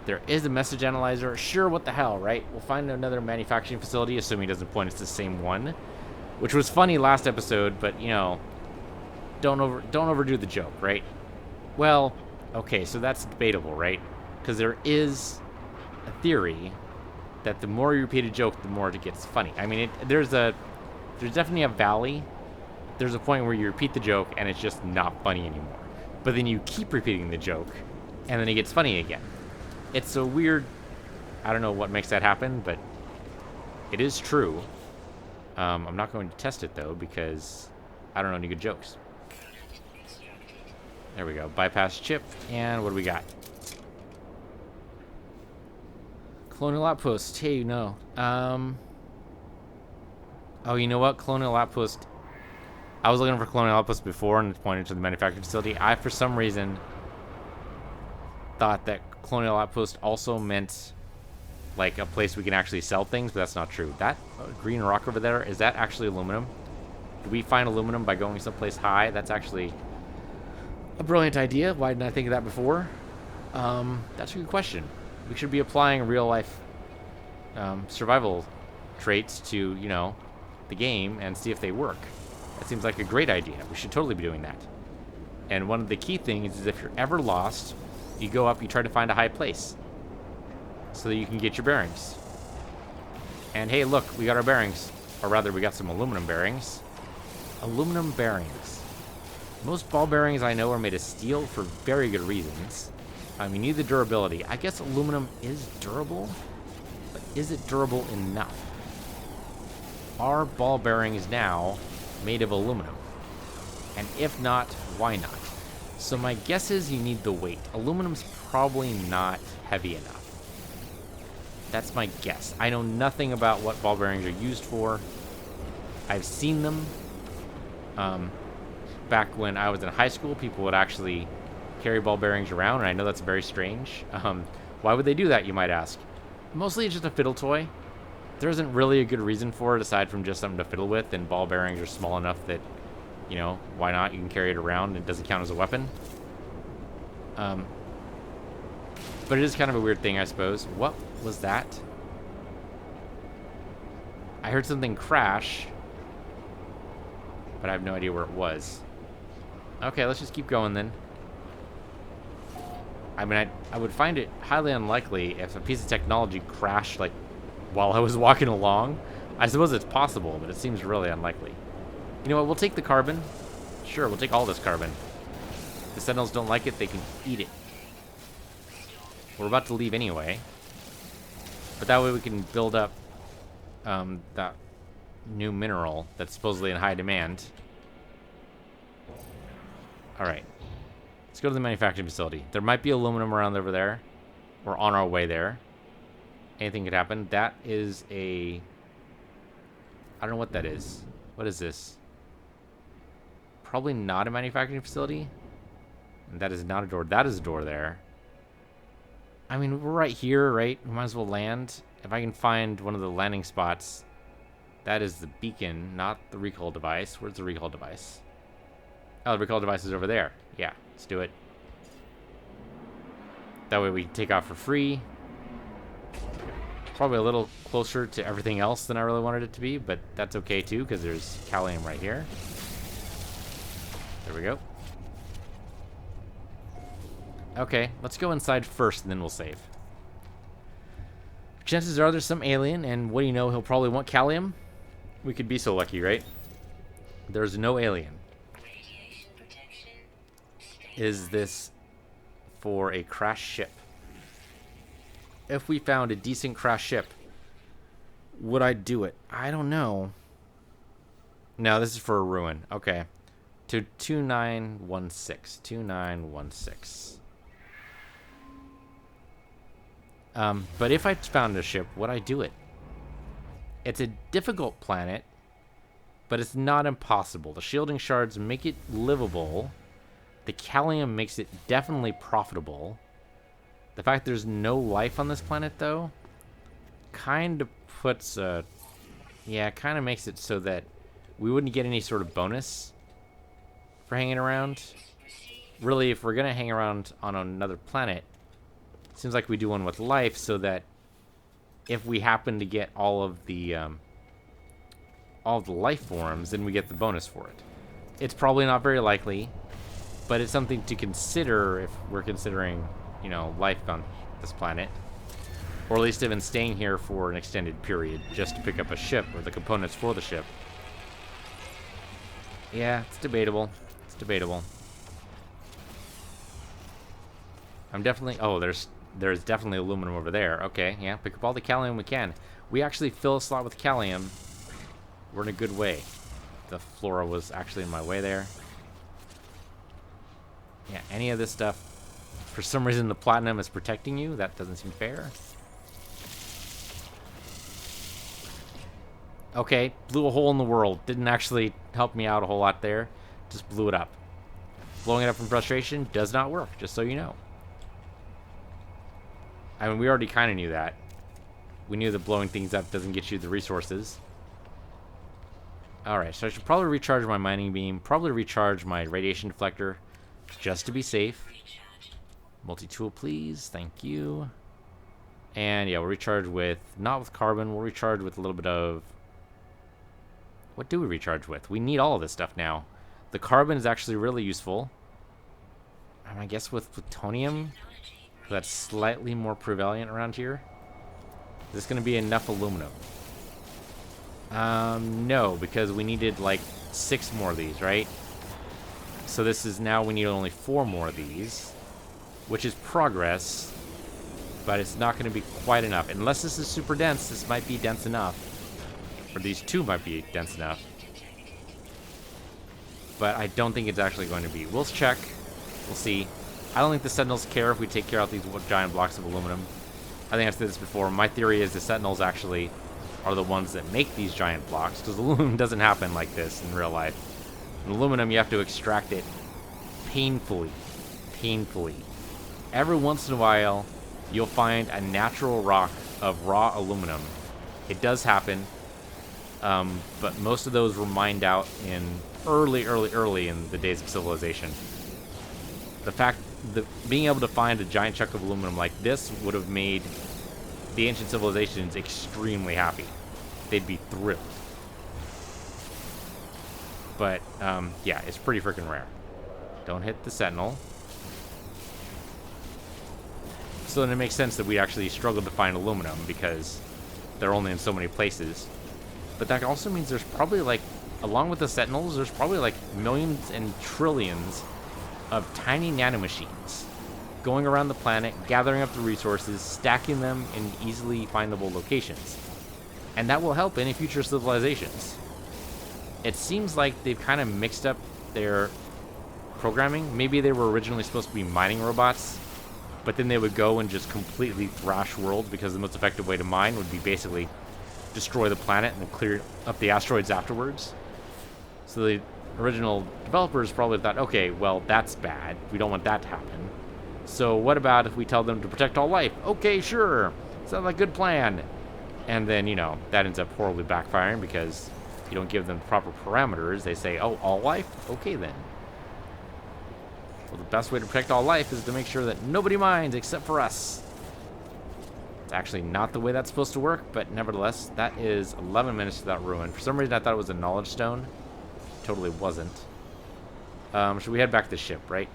There is a message analyzer. Sure, what the hell, right? We'll find another manufacturing facility, assuming it doesn't point it's the same one. Which was funny last episode, but, you know... Don't overdo the joke, right? Well, okay, so that's debatable, right? Because there is a theory that the more you repeat a joke, the more it gets funny. I mean, there's definitely a valley. There's a point where you repeat the joke and it's just not funny anymore. But then you keep repeating the joke, and then it gets funny again. It's a weird... I don't know what makes that happen, but it is true. I'm not going to test it, though, because I don't know any good jokes. There we go. Bypass chip. And what do we got? Colonial Outpost. Hey, no. Oh, you know what? Colonial Outpost. I was looking for Colonial Outpost before and it pointed to the manufacturing facility. I, for some reason, thought that Colonial Outpost also meant like a place we can actually sell things, but that's not true. That green rock over there, is that actually aluminum? Did we find aluminum by going someplace high? That's actually a brilliant idea. Why didn't I think of that before? That's a good question. We should be applying real life survival traits to, you know, the game and see if they work. That seems like a great idea. We should totally be doing that. And one of the key things is if you're ever lost, you go up, you try to find a high place so that you can get your bearings. And hey, look, we got our bearings. Or rather, we got some aluminum bearings. Aluminum bearings. Most ball bearings I know are made of steel for very good reasons. You need the durability. I guess aluminum is durable, but is it durable enough? Are ball bearings now made of aluminum? And if not, why not? So my guess is you need the weight. Aluminum's probably not heavy enough. That's my guess. I know nothing about what ball bearings are used for. I've seen them. Back when I was in high school, people would actually carry ball bearings around, and I know that's very strange. Why would they do that, you might ask? Mostly it's just a fiddle toy. there isn't really a good reason for it aside from just something to fiddle with, and ball bearings are small enough that, you know, why not? You can carry it around. It doesn't count as a weapon. But it is kind of a weird thing, I suppose. What was that? I heard something crash, but I have no idea where it was. Okay, let's just keep going then. I mean, I would find it highly unlikely if a piece of technology crashed, like, while I was walking along. I suppose it's possible, but it seems really unlikely. You know what? We'll take the carbon. Sure, we'll take all this carbon. If the Sentinels don't like it, they can eat it. We're about to leave anyway. But that way we can build up that new mineral that's supposedly in high demand. Alright. Let's go to the manufacturing facility. There might be aluminum around over there. We're on our way there. Anything could happen. That is a... I don't know what that is. What is this? Probably not a manufacturing facility. And that is not a door. That is a door there. I mean, we're right here, right? We might as well land. If I can find one of the landing spots. That is the beacon, not the recall device. Where's the recall device? Oh, the recall device is over there. Yeah, let's do it. That way we can take off for free. Probably a little closer to everything else than I really wanted it to be, but that's okay too, because there's Callium right here. There we go. Okay, let's go inside first, and then we'll save. Chances are there's some alien, and what do you know, he'll probably want Callium. We could be so lucky, right? There's no alien. Radiation protection. Is this for a crash ship? If we found a decent crash ship, would I do it? I don't know. No, this is for a ruin. Okay. To 2916. 2916. But if I found a ship, would I do it? It's a difficult planet, but it's not impossible. The shielding shards make it livable. The Callium makes it definitely profitable. The fact there's no life on this planet, though, kind of puts a... Yeah, kind of makes it so that we wouldn't get any sort of bonus for hanging around. Really, if we're going to hang around on another planet, it seems like we do one with life so that if we happen to get all of the life forms, then we get the bonus for it. It's probably not very likely, but it's something to consider if we're considering, you know, life on this planet. Or at least even staying here for an extended period just to pick up a ship or the components for the ship. Yeah, it's debatable. It's debatable. I'm definitely... Oh, there's definitely aluminum over there. Okay, yeah, pick up all the Callium we can. We actually fill a slot with Callium. We're in a good way. The flora was actually in my way there. Yeah, any of this stuff. For some reason, the platinum is protecting you. That doesn't seem fair. Okay, blew a hole in the world. Didn't actually help me out a whole lot there. Just blew it up. Blowing it up from frustration does not work, just so you know. I mean, we already kind of knew that. We knew that blowing things up doesn't get you the resources. Alright, so I should probably recharge my mining beam. Probably recharge my radiation deflector. Just to be safe. Multi-tool, please. Thank you. And yeah, we'll recharge with... Not with carbon. We'll recharge with a little bit of... What do we recharge with? We need all of this stuff now. The carbon is actually really useful. I guess with plutonium... That's slightly more prevalent around here. Is this going to be enough aluminum? No, because we needed like 6 more of these, right? So this is now we need only 4 more of these, which is progress, but it's not going to be quite enough. Unless this is super dense, this might be dense enough. Or these 2 might be dense enough. But I don't think it's actually going to be. We'll check. We'll see. I don't think the Sentinels care if we take care of these giant blocks of aluminum. I think I've said this before. My theory is the Sentinels actually are the ones that make these giant blocks, because aluminum doesn't happen like this in real life. In aluminum, you have to extract it painfully. Painfully. Every once in a while, you'll find a natural rock of raw aluminum It does happen, but most of those were mined out in early in the days of civilization. The fact that being able to find a giant chunk of aluminum like this would have made the ancient civilizations extremely happy. They'd be thrilled. But, yeah, it's pretty freaking rare. Don't hit the sentinel. So then it makes sense that we actually struggled to find aluminum because they're only in so many places. But that also means there's probably like, along with the sentinels, there's probably like millions and trillions of tiny nanomachines going around the planet, gathering up the resources, stacking them in easily findable locations. And that will help any future civilizations. It seems like they've kind of mixed up their programming. Maybe they were originally supposed to be mining robots, but then they would go and just completely thrash worlds because the most effective way to mine would be basically destroy the planet and then clear up the asteroids afterwards. So the original developers probably thought, okay, well, that's bad. We don't want that to happen. So what about if we tell them to protect all life? Okay, sure. Sounds like a good plan. And then, you know, that ends up horribly backfiring because you don't give them proper parameters. They say, oh, all life? Okay, then. Well, the best way to protect all life is to make sure that nobody minds except for us. It's actually not the way that's supposed to work, but nevertheless, that is 11 minutes to that ruin. For some reason, I thought it was a knowledge stone. Totally wasn't. Should we head back to the ship, right?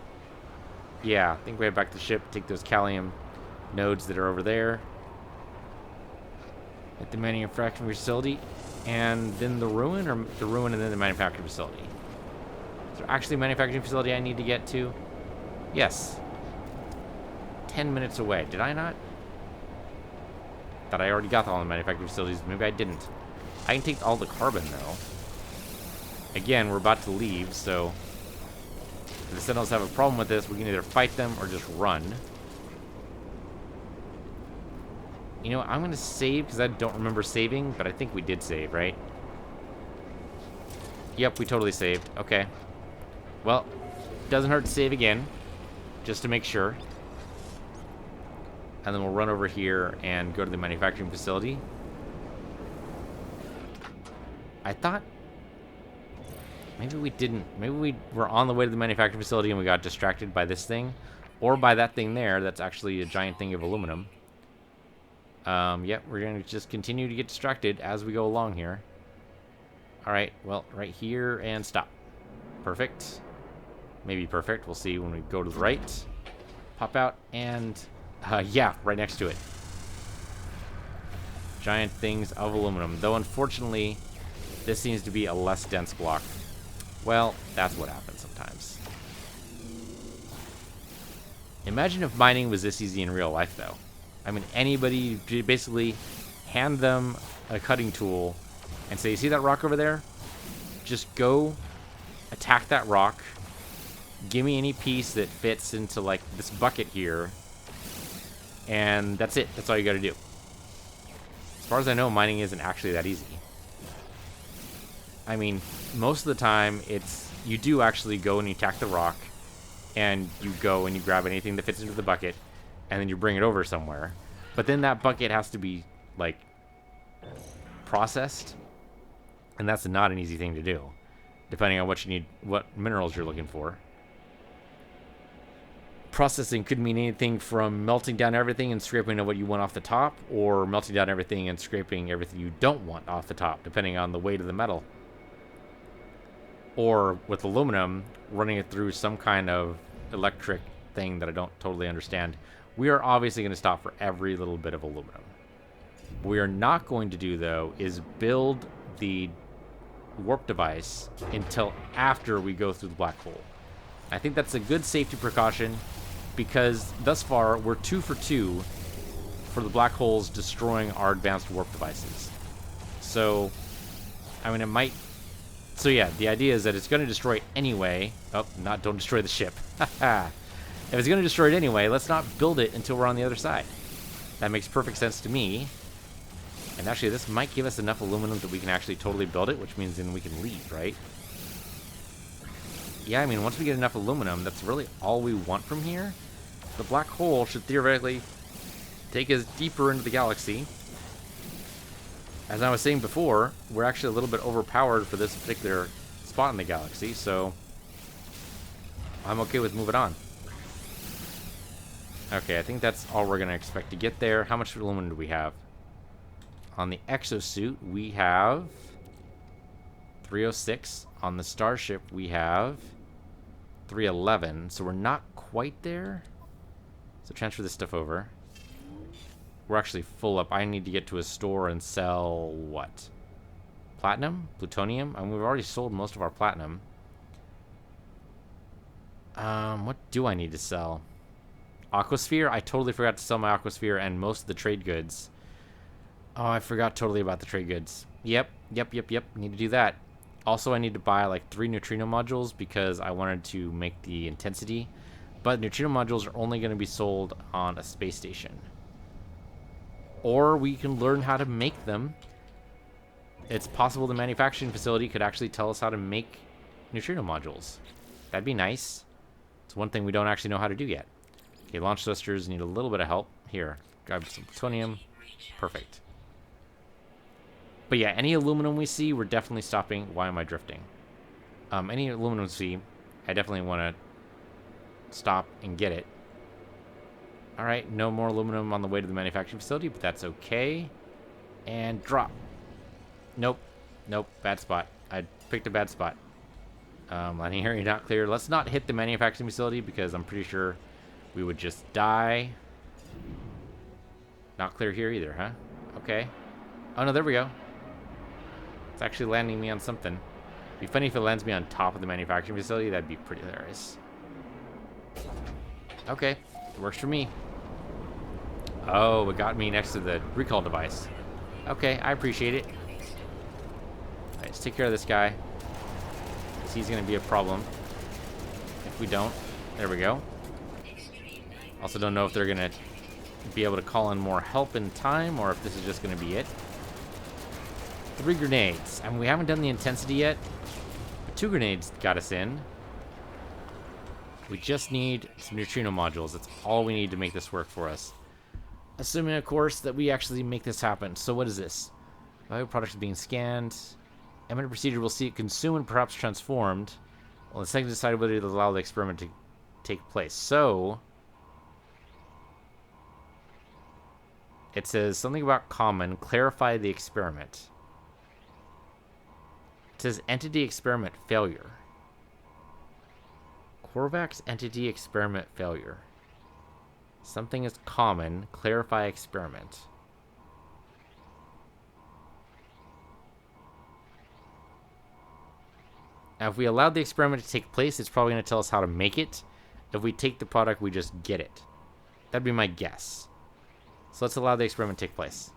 Yeah, I think we head back to the ship, take those calcium nodes that are over there at the manufacturing facility, and then the ruin, or the ruin and then the manufacturing facility? Is there actually a manufacturing facility I need to get to? Yes. 10 minutes away. Did I not? Thought I already got all the manufacturing facilities. Maybe I didn't. I can take all the carbon, though. Again, we're about to leave, so if the Sentinels have a problem with this, we can either fight them or just run. You know, I'm going to save because I don't remember saving, but I think we did save, right? Yep, we totally saved. Okay. Well, doesn't hurt to save again, just to make sure. And then we'll run over here and go to the manufacturing facility. I thought maybe we didn't. Maybe we were on the way to the manufacturing facility and we got distracted by this thing. Or by that thing there that's actually a giant thing of aluminum. Yep, we're going to just continue to get distracted as we go along here. Alright, well, right here and stop. Perfect. Maybe perfect. We'll see when we go to the right. Pop out and... yeah, right next to it. Giant things of aluminum. Though, unfortunately, this seems to be a less dense block. Well, that's what happens sometimes. Imagine if mining was this easy in real life, though. I mean, anybody basically hand them a cutting tool and say, you see that rock over there? Just go attack that rock. Give me any piece that fits into, like, this bucket here. And that's it. That's all you got to do. As far as I know, mining isn't actually that easy. I mean, most of the time, it's... You do actually go and you attack the rock. And you go and you grab anything that fits into the bucket. And then you bring it over somewhere. But then that bucket has to be, like, processed. And that's not an easy thing to do. Depending on what you need, what minerals you're looking for. Processing could mean anything from melting down everything and scraping what you want off the top, or melting down everything and scraping everything you don't want off the top, depending on the weight of the metal. Or, with aluminum, running it through some kind of electric thing that I don't totally understand. We are obviously going to stop for every little bit of aluminum. What we are not going to do, though, is build the warp device until after we go through the black hole. I think that's a good safety precaution, because thus far we're 2 for 2 for the black holes destroying our advanced warp devices. So, I mean, it might... So yeah, the idea is that it's going to destroy it anyway. Oh, don't destroy the ship. If it's going to destroy it anyway, let's not build it until we're on the other side. That makes perfect sense to me. And actually, this might give us enough aluminum that we can actually totally build it, which means then we can leave, right? Yeah, I mean, once we get enough aluminum, that's really all we want from here. The black hole should theoretically take us deeper into the galaxy. As I was saying before, we're actually a little bit overpowered for this particular spot in the galaxy, so I'm okay with moving on. Okay, I think that's all we're going to expect to get there. How much aluminum do we have? On the exosuit, we have 306. On the starship, we have 311. So we're not quite there. So transfer this stuff over. We're actually full up. I need to get to a store and sell what? Platinum? Plutonium? I mean, we've already sold most of our platinum. What do I need to sell? Aquasphere? I totally forgot to sell my Aquasphere and most of the trade goods. Oh, I forgot totally about the trade goods. Yep. Need to do that. Also, I need to buy like 3 neutrino modules because I wanted to make the intensity. But neutrino modules are only going to be sold on a space station. Or we can learn how to make them. It's possible the manufacturing facility could actually tell us how to make neutrino modules. That'd be nice. It's one thing we don't actually know how to do yet. Okay, launch thrusters need a little bit of help. Here, grab some plutonium. Perfect. But yeah, any aluminum we see, we're definitely stopping. Why am I drifting? Any aluminum we see, I definitely want to stop and get it. Alright, no more aluminum on the way to the manufacturing facility, but that's okay. And drop. Nope, bad spot. I picked a bad spot. Landing area not clear. Let's not hit the manufacturing facility because I'm pretty sure we would just die. Not clear here either, huh? Okay. Oh no, there we go. It's actually landing me on something. It'd be funny if it lands me on top of the manufacturing facility. That'd be pretty hilarious. Okay, it works for me. Oh, it got me next to the recall device. Okay, I appreciate it. Alright, let's take care of this guy. Because he's going to be a problem if we don't. There we go. Also don't know if they're going to be able to call in more help in time or if this is just going to be it. 3 grenades. I mean, we haven't done the intensity yet, but 2 grenades got us in. We just need some neutrino modules. That's all we need to make this work for us. Assuming, of course, that we actually make this happen. So what is this? Bio product is being scanned. Eminent procedure will see it consumed and perhaps transformed. Well, the second decide whether to allow the experiment to take place. So it says something about common. Clarify the experiment. It says entity experiment failure. Korvax entity experiment failure. Something is common. Clarify experiment. Now, if we allowed the experiment to take place, it's probably going to tell us how to make it. If we take the product, we just get it. That'd be my guess. So let's allow the experiment to take place.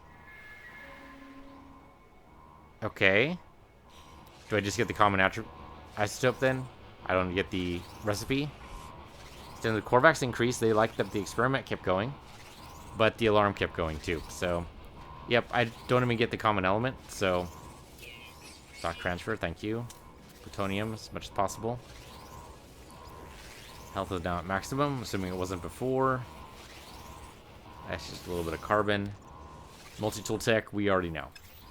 Okay. Do I just get the common isotope then? I don't get the recipe. Then the Korvax increased. They liked that the experiment kept going, but the alarm kept going too. So, yep, I don't even get the common element. So, stock transfer, thank you. Plutonium as much as possible. Health is now at maximum, assuming it wasn't before. That's just a little bit of carbon. Multi-tool tech, we already know.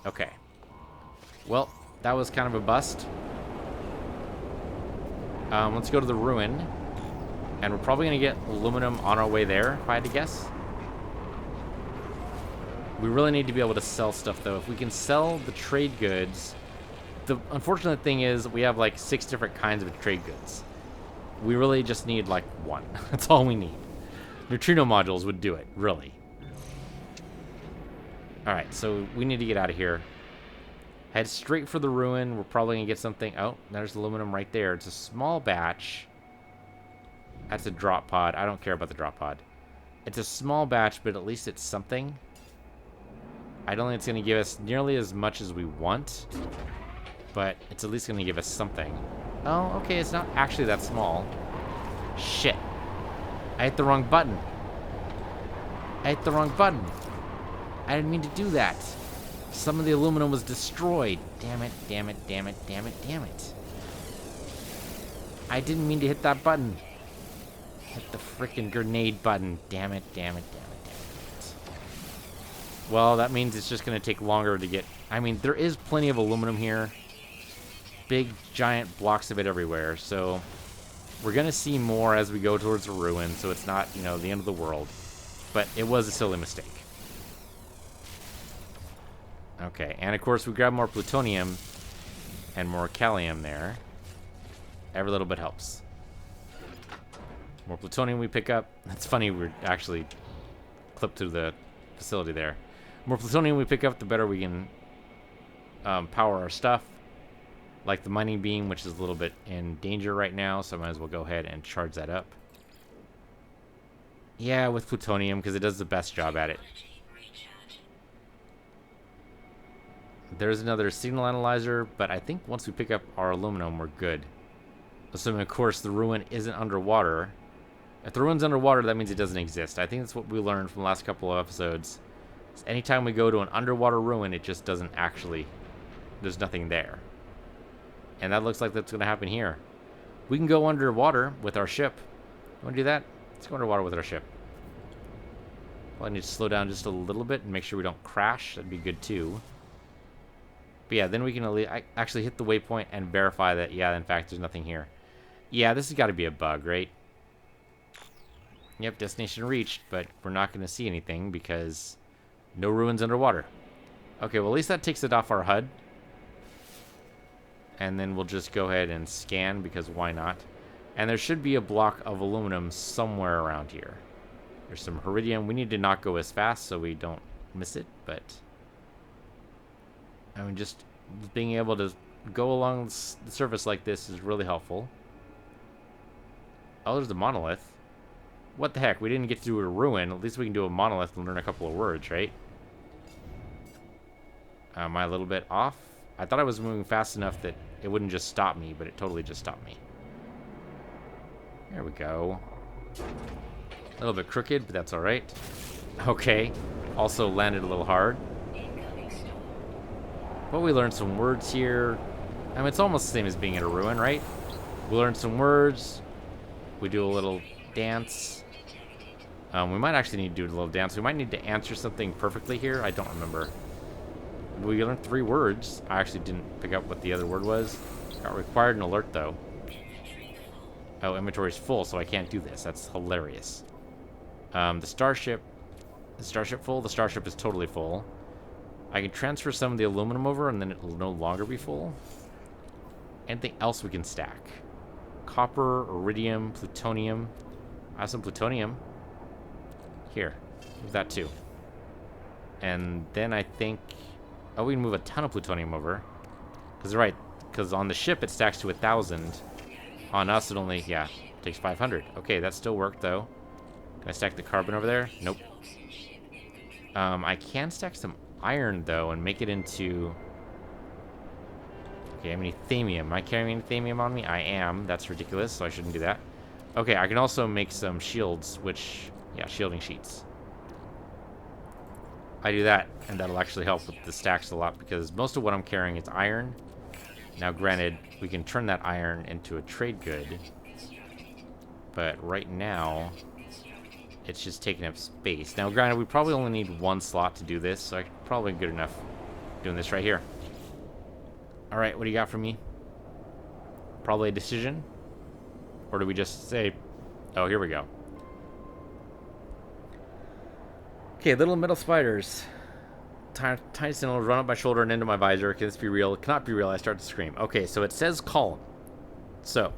Okay. Well, that was kind of a bust. Let's go to the ruin. And we're probably going to get aluminum on our way there, if I had to guess. We really need to be able to sell stuff, though. If we can sell the trade goods... The unfortunate thing is we have, like, 6 different kinds of trade goods. We really just need, like, 1. That's all we need. Neutrino modules would do it, really. Alright, so we need to get out of here. Head straight for the ruin. We're probably going to get something... Oh, there's aluminum right there. It's a small batch. That's a drop pod. I don't care about the drop pod. It's a small batch, but at least it's something. I don't think it's going to give us nearly as much as we want, but it's at least going to give us something. Oh, okay, it's not actually that small. Shit. I hit the wrong button. I didn't mean to do that. Some of the aluminum was destroyed. Damn it. I didn't mean to hit that button. Hit the frickin' grenade button. Damn it. Well, that means it's just going to take longer to get I mean, there is plenty of aluminum here. Big, giant blocks of it everywhere. So we're going to see more as we go towards the ruin. So it's not, you know, the end of the world. But it was a silly mistake. Okay, and of course we grab more plutonium and more calcium there. Every little bit helps. More plutonium we pick up. That's funny, we're actually clipped to the facility there. More plutonium we pick up, the better we can power our stuff. Like the mining beam, which is a little bit in danger right now, so I might as well go ahead and charge that up. Yeah, with plutonium, because it does the best job at it. There's another signal analyzer, but I think once we pick up our aluminum, we're good. Assuming, of course, the ruin isn't underwater. If the ruin's underwater, that means it doesn't exist. I think that's what we learned from the last couple of episodes. Anytime we go to an underwater ruin, it just doesn't actually... There's nothing there. And that looks like that's going to happen here. We can go underwater with our ship. You want to do that? Let's go underwater with our ship. Probably need to slow down just a little bit and make sure we don't crash. That'd be good, too. But yeah, then we can actually hit the waypoint and verify that, yeah, in fact, there's nothing here. Yeah, this has got to be a bug, right? Yep, destination reached, but we're not going to see anything because no ruins underwater. Okay, well, at least that takes it off our HUD. And then we'll just go ahead and scan because why not? And there should be a block of aluminum somewhere around here. There's some iridium. We need to not go as fast so we don't miss it, but... I mean, just being able to go along the surface like this is really helpful. Oh, there's the monolith. What the heck? We didn't get to do a ruin. At least we can do a monolith and learn a couple of words, right? Am I a little bit off? I thought I was moving fast enough that it wouldn't just stop me, but it totally just stopped me. There we go. A little bit crooked, but that's alright. Okay. Also landed a little hard. But we learned some words here. I mean, it's almost the same as being in a ruin, right? We learned some words. We do a little dance. We might actually need to do a little dance. We might need to answer something perfectly here. I don't remember. We learned 3 words. I actually didn't pick up what the other word was. Got required an alert, though. Oh, inventory's full, so I can't do this. That's hilarious. The starship... Is the starship full? The starship is totally full. I can transfer some of the aluminum over, and then it will no longer be full. Anything else we can stack? Copper, iridium, plutonium. I have some plutonium. Here. Move that too. And then I think... Oh, we can move a ton of plutonium over. Because right, because on the ship it stacks to 1,000. On us it only, yeah, takes 500. Okay, that still worked though. Can I stack the carbon over there? Nope. I can stack some iron though and make it into... Okay, I mean ethamium. Am I carrying ethamium on me? I am. That's ridiculous, so I shouldn't do that. Okay, I can also make some shields, which... Yeah, shielding sheets. I do that, and that'll actually help with the stacks a lot, because most of what I'm carrying is iron. Now, granted, we can turn that iron into a trade good. But right now, it's just taking up space. Now, granted, we probably only need 1 slot to do this, so I'm probably good enough doing this right here. Alright, what do you got for me? Probably a decision? Or do we just say... Oh, here we go. Okay, little metal spiders. Tiny signals run up my shoulder and into my visor. Can this be real? It cannot be real. I start to scream. Okay, so it says calm. So.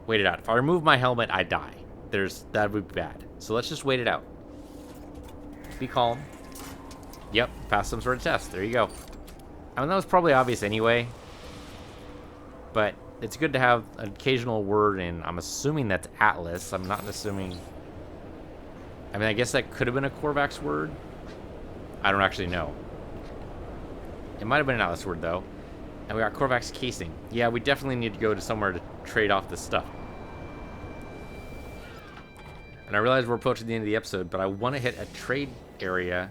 Wait it out. If I remove my helmet, I die. That would be bad. So let's just wait it out. Be calm. Yep, pass some sort of test. There you go. I mean, that was probably obvious anyway. But it's good to have an occasional word in. I'm assuming that's Atlas. I'm not assuming... I mean, I guess that could have been a Korvax word. I don't actually know. It might have been an Atlas word, though. And we got Korvax casing. Yeah, we definitely need to go to somewhere to trade off this stuff. And I realize we're approaching the end of the episode, but I want to hit a trade area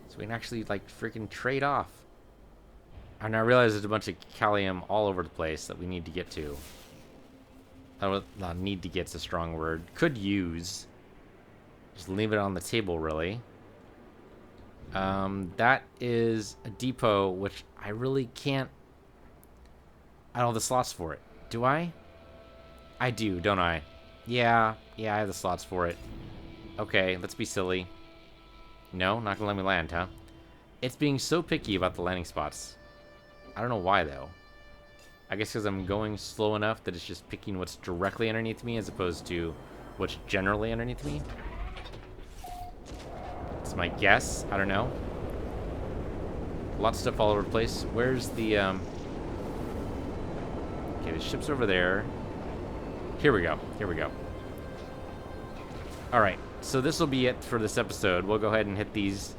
so we can actually, like, freaking trade off. And I realize there's a bunch of calcium all over the place that we need to get to. Not need to get's a strong word. Could use... Just leave it on the table, really. That is a depot, which I really can't... I don't have the slots for it. Do I? I do, don't I? Yeah, I have the slots for it. Okay, let's be silly. No, not gonna let me land, huh? It's being so picky about the landing spots. I don't know why, though. I guess because I'm going slow enough that it's just picking what's directly underneath me as opposed to what's generally underneath me. It's my guess. I don't know. Lots of stuff all over the place. Where's the, Okay, the ship's over there. Here we go. Alright, so this will be it for this episode. We'll go ahead and hit these.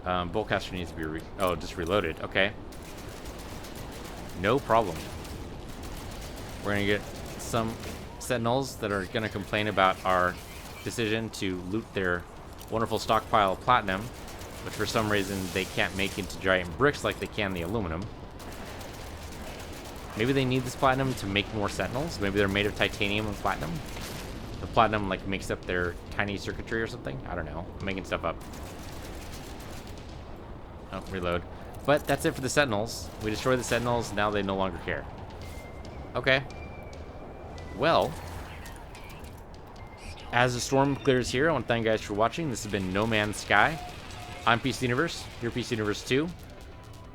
Boltcaster needs to be just reloaded. Okay. No problem. We're going to get some sentinels that are going to complain about our decision to loot their wonderful stockpile of platinum, which for some reason they can't make into giant bricks like they can the aluminum. Maybe they need this platinum to make more sentinels. Maybe they're made of titanium and platinum. The platinum like makes up their tiny circuitry or something. I don't know. I'm making stuff up. Oh, reload. But that's it for the sentinels. We destroyed the sentinels. Now they no longer care. Okay. Well, as the storm clears here, I want to thank you guys for watching. This has been No Man's Sky. I'm Peace Universe. You're Peace Universe 2.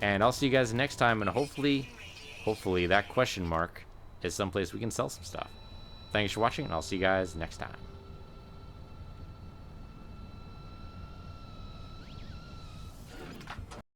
And I'll see you guys next time. And hopefully that question mark is someplace we can sell some stuff. Thanks for watching, and I'll see you guys next time.